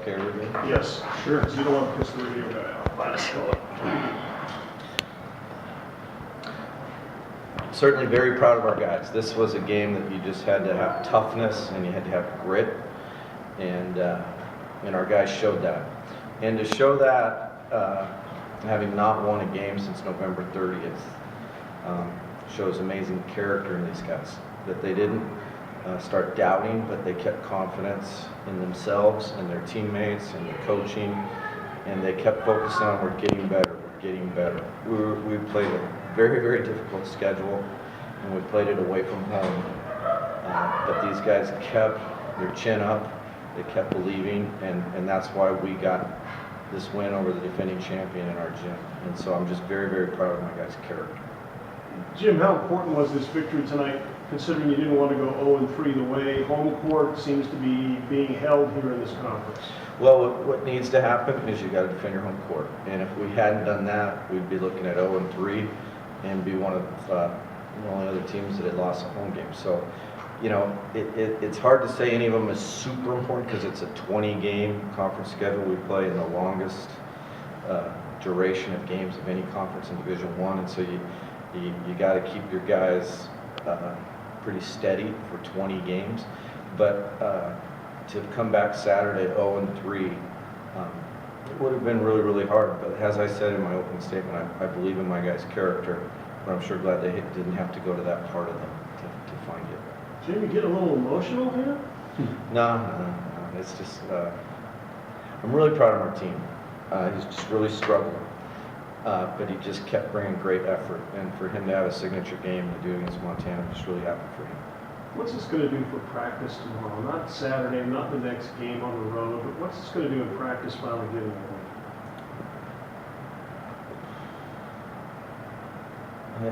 okay with it? Yes, sure. So you don't want to piss the radio guy off. Let's go. Certainly very proud of our guys. This was a game that you just had to have toughness and you had to have grit, and our guys showed that. And to show that, having not won a game since November 30th, shows amazing character in these guys. That they didn't start doubting, but they kept confidence in themselves and their teammates and the coaching, and they kept focusing on we're getting better, we're getting better. We played a very, very difficult schedule, and we played it away from home. But these guys kept their chin up, they kept believing, and that's why we got this win over the defending champion in our gym. And so I'm just very, very proud of my guys' character. Jim, how important was this victory tonight, considering you didn't want to go 0-3 the way home court seems to be being held here in this conference? Well, what needs to happen is you got to defend your home court. And if we hadn't done that, we'd be looking at 0-3 and be one of the only other teams that had lost a home game. So, you know, it's hard to say any of them is super important because it's a 20-game conference schedule we play in the longest duration of games of any conference in Division I. And so you got to keep your guys pretty steady for 20 games. But to come back Saturday 0-3, it would have been really, really hard. But as I said in my opening statement, I believe in my guys' character. But I'm sure glad they didn't have to go to that part of them to find it. Jim, you get a little emotional here? No. It's just, I'm really proud of our team. He's just really struggling. But he just kept bringing great effort. And for him to have a signature game to do against Montana, I'm just really happy for him. What's this going to do for practice tomorrow? Not Saturday, not the next game on the road, but what's this going to do in practice finally getting there?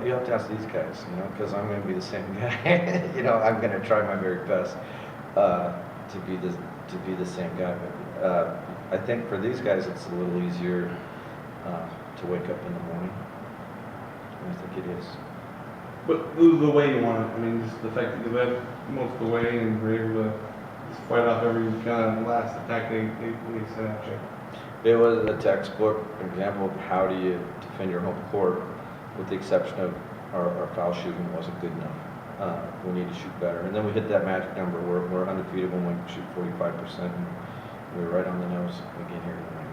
You have to ask these guys, you know, because I'm going to be the same guy. You know, I'm going to try my very best to be the same guy. But I think for these guys, it's a little easier to wake up in the morning. I think it is. But the way you want it, I mean, just the fact that you led most of the way and were able to just fight off every kind of last attack they sent at you. It was a textbook example of how do you defend your home court, with the exception of our foul shooting wasn't good enough. We need to shoot better. And then we hit that magic number. We're undefeated when we shoot 45%, and we were right on the nose again here tonight.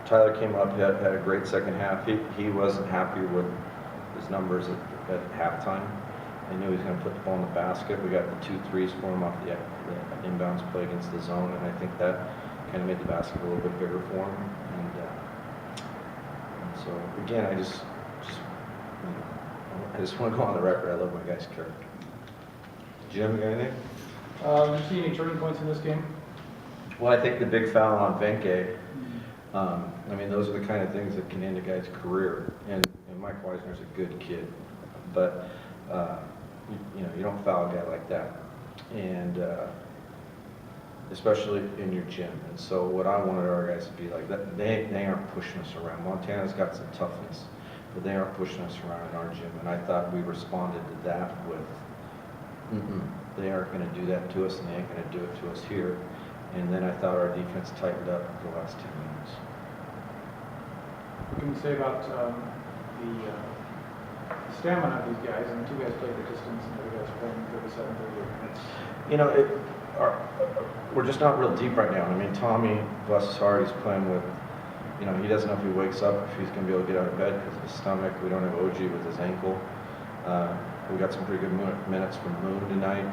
Tyler came up, had a great second half. He wasn't happy with his numbers at halftime. He knew he was going to put the ball in the basket. We got the 2 threes for him off the inbounds play against the zone, and I think that kind of made the basket a little bit bigger for him. And so again, I just want to go on the record. I love my guys' character. Jim, you got anything? Did you see any turning points in this game? Well, I think the big foul on Venke. I mean, those are the kind of things that can end a guy's career. And Mike Weisner's a good kid, but you know, you don't foul a guy like that, and especially in your gym. And so, what I wanted our guys to be like, that they aren't pushing us around. Montana's got some toughness, but they aren't pushing us around in our gym. And I thought we responded to that with, they aren't going to do that to us, and they ain't going to do it to us here. And then I thought our defense tightened up the last 10 minutes. What can you say about the stamina of these guys? I mean, 2 guys played the distance, and the other guys playing 37, 38 minutes. You know, we're just not real deep right now. I mean, Tommy, bless his heart, he's playing with, you know, he doesn't know if he wakes up, if he's going to be able to get out of bed because of his stomach. We don't have OG with his ankle. We got some pretty good minutes from Moon tonight.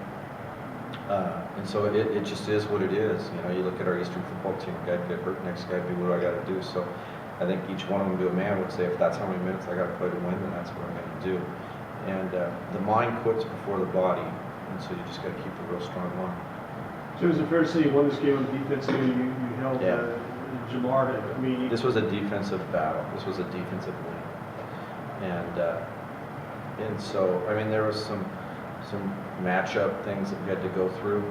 And so it just is what it is. You know, you look at our Eastern football team, a guy get hurt, next guy do what do I got to do. So I think each one of them to a man would say, if that's how many minutes I got to play to win, then that's what I'm going to do. And the mind quits before the body, and so you just got to keep a real strong mind. So is it fair to say you won this game on defense? You held Jamar to, I mean... This was a defensive battle. This was a defensive win. And so, I mean, there was some matchup things that we had to go through,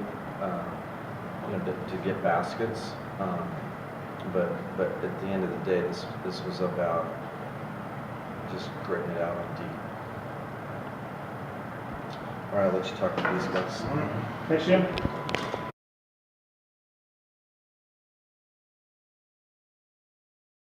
you know, to get baskets. But at the end of the day, this was about just gritting it out on D. All right, I'll let you talk to these guys. Thanks, Jim.